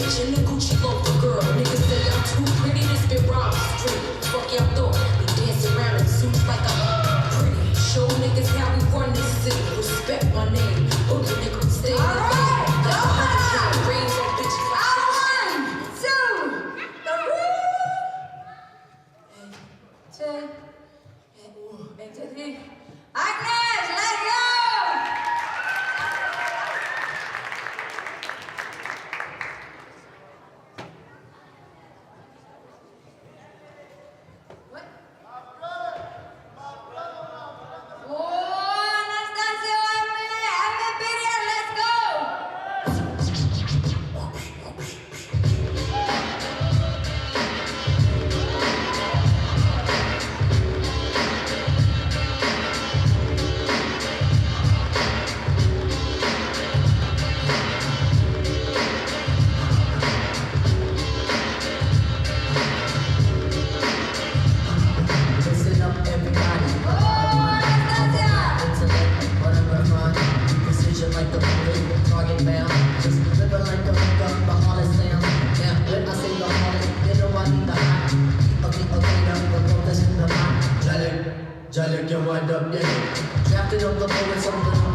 bitch in the Gucci loafer girl. Niggas say I'm too pretty to spit rhymes straight. Fuck y'all thought, we dance around in suits like I'm pretty. Show niggas how we run this city. Respect my name. Boogie nigga, stay in the lane. Like a hurricane, rains on bitches like Agnes, let's go! What? Oh, Anastasia, I'm a period, let's go! Listen up, everybody. Oh, Anastasia! Intellect, whatever fun. Precision like the bullet, target bound. Just living like the hookup, the hardest sound. Now, when I say the hardest, you know I need the hot. Okay, now the road that's in the hot. Jalik, you wind up, yeah. Drafted up the bullets on the